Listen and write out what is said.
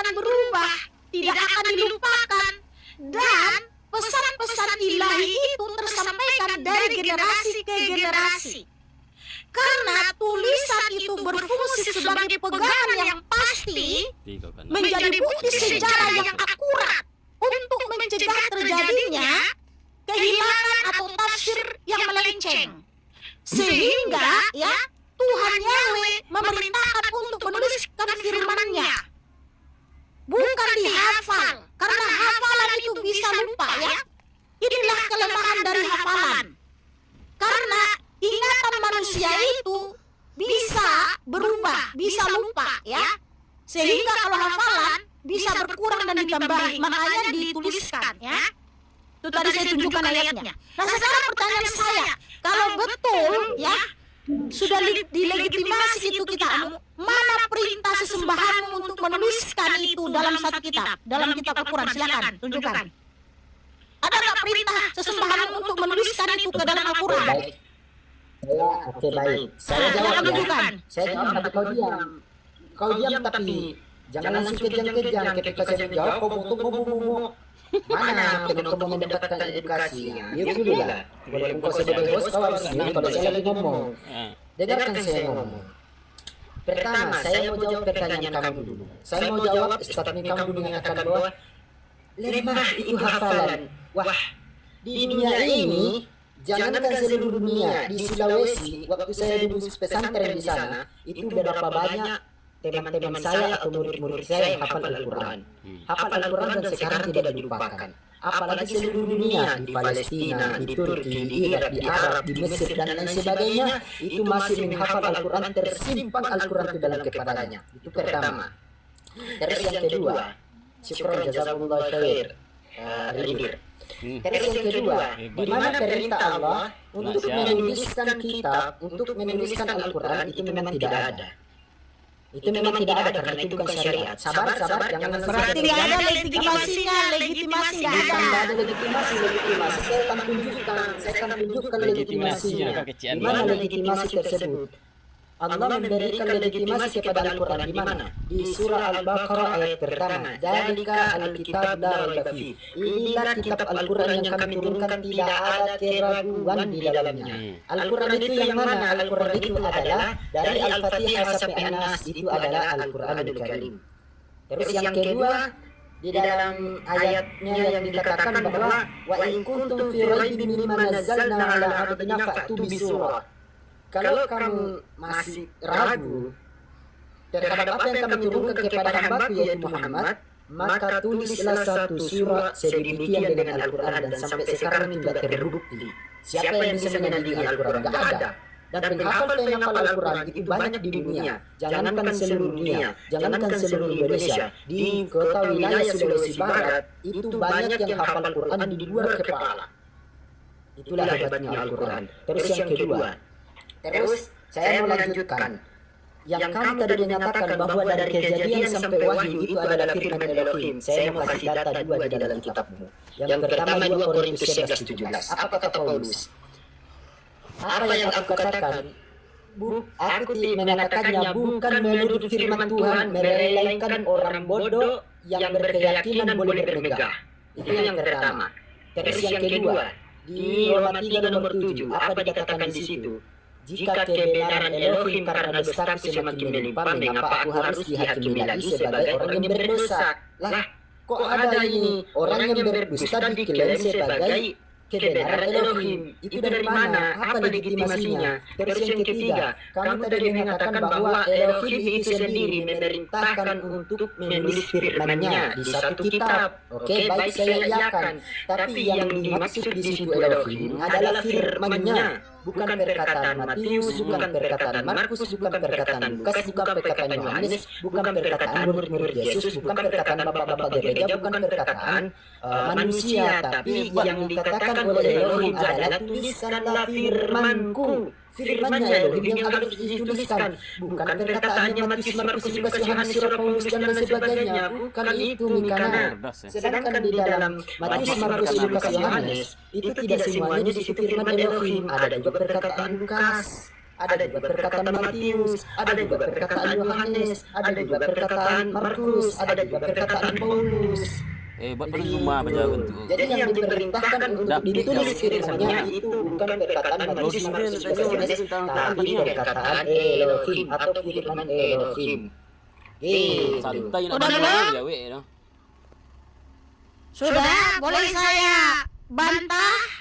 akan berubah, tidak akan dilupakan. Dan pesan-pesan ilahi itu tersampaikan dari generasi ke generasi. Karena tulisan itu berfungsi sebagai pegangan yang pasti, menjadi bukti sejarah yang akurat untuk mencegah terjadinya kehilangan atau tafsir yang melenceng. Sehingga ya Tuhan Yahweh memerintahkan untuk menuliskan firman-Nya. Bukan dihafal, karena hafalan itu bisa lupa ya. Inilah kelemahan dari hafalan. Karena ingatan manusia itu bisa berubah, bisa lupa ya. Sehingga kalau hafalan bisa berkurang dan ditambahi, makanya dituliskan ya. Itu tadi saya tunjukkan ayatnya. Nah sekarang pertanyaan saya, kalau betul ya sudah dilegitimasi itu kita, mana perintah sesembahanmu untuk menuliskan itu dalam satu kitab, dalam kitab Al-Quran? Silakan tunjukkan. Ada nggak perintah sesembahanmu untuk menuliskan itu ke dalam Al-Quran? Oke baik. Saya jawab ya. Saya jawab tapi kau diam tapi jangan langsung kejang-kejang. Ketika saya menjawab kau bomo. Mana penonton mau mendapatkan edukasi? Ya dulu lah. Walaupun kau sebagai host kau harus senang kalau saya lagi ngomong. Dengarkan saya ngomong. Pertama, saya mau jawab pertanyaan kamu dulu. Saya mau jawab statement kamu dulu mengatakan bahwa lemah itu hafalan. Wah, di dunia ini, jangankan seluruh dunia, di Sulawesi, waktu saya dulu pesantren di sana, itu berapa banyak teman-teman saya atau murid-murid saya yang hafal Al-Quran. Hafal Al-Quran dan sekarang tidak dilupakan. Apalagi seluruh dunia, di Palestina, di Turki, di Irak, di Arab, di Mesir, dan lain sebagainya, itu masih menghafal Al-Quran, tersimpan Al-Quran ke dalam kepalanya. Itu pertama. Terus yang kedua, syukron jazakumullah khair, Ridir. Terus yang kedua, di mana perintah Allah untuk menuliskan kitab, untuk menuliskan Al-Quran, itu memang tidak ada. Itu memang tidak ada karena itu bukan syariat. Sabar, jangan berarti tidak ada legitimasinya, legitimasi tidak ada. Tidak ada legitimasi. Saya akan tunjukkan legitimasinya. Di mana legitimasi tersebut? Allah memberikan legitimasi kepada Al-Quran di mana? Di surah Al-Baqarah ayat pertama. Dzalika al-kitab la raiba fi. Inilah kitab Al-Quran yang kami turunkan, tidak ada keraguan di dalamnya. Al-Quran itu yang mana? Al-Quran itu adalah dari Al-Fatihah sampai An-Nas, itu adalah Al-Quranul Karim. Terus yang kedua, di dalam ayatnya yang dikatakan bahwa wa in kuntum fi raibin mimma nazzalna ala abdina fa'tu bi surah. Kalau kamu masih ragu terhadap apa yang kami turunkan kepada hamba-Ku yaitu Muhammad, maka tulislah satu surah sedemikian dengan Al-Quran dan sampai sekarang tidak terbukti. Siapa yang bisa menandingi Al-Quran? Tidak ada. Dan penghafal Al-Quran itu banyak di dunia. Jangankan seluruh dunia, jangankan seluruh Indonesia. Di kota wilayah Sulawesi Barat itu banyak yang hafal Al-Quran di luar kepala. Itulah hebatnya Al-Quran. Terus yang kedua, terus saya mau lanjutkan. Yang kamu tadi menyatakan bahwa dari kejadian sampai wahyu itu adalah firman Elohim. Saya mau kasih data dua di dalam kitabmu. Yang pertama 2 Korintus 11:17. Apa kata Paulus? Apa yang aku katakan? Aku mengatakannya bukan menurut firman Tuhan, melainkan orang bodoh yang berkeyakinan boleh bermegah. Itu yang pertama. Terus yang kedua, di Roma 3 nomor 7, apa dikatakan di situ? Jika kebenaran Elohim karena dosaku semakin melimpah, mengapa aku harus dihakimi lagi sebagai orang yang berdosa? Lah, kok ada ini orang yang berdusta diklaim sebagai kebenaran Elohim? Itu dari mana? Apa legitimasinya? Terus yang ketiga, kamu tadi mengatakan bahwa Elohim itu sendiri memerintahkan untuk menulis firman-Nya di satu kitab. Oke, baik, saya iakan. Tapi yang dimaksud di situ Elohim adalah firman-Nya. Bukan perkataan Matius, bukan perkataan Markus, bukan perkataan Lukas, bukan perkataan Yohanes, bukan perkataan murid-murid Yesus, bukan perkataan bapak-bapak gereja, bukan perkataan manusia, tapi yang dikatakan oleh Elohim adalah tuliskanlah firman-Ku. Firman-Nya Elohim yang harus dituliskan, bukan perkataannya Matius, Markus, Lukas, Yohanes, Surah Paulus dan lain sebagainya. Bukan itu, Mikana. Sedangkan di dalam Matius, Markus, Lukas, Yohanes itu tidak semuanya di situ firman Elohim. Ada juga perkataan Lukas. ada juga perkataan Matius, ada juga perkataan Yohanes, ada juga perkataan Markus, ada juga perkataan Paulus. Buat pada semua baca bentuk. Jadi yang diperintahkan untuk ditulis firman-Nya itu bukan perkataan Matius, Markus, Yohanes, tapi perkataan Elohim atau firman Elohim. Gitu. Santai nak Udah baca belum? gawe no. Sudah, boleh saya bantah?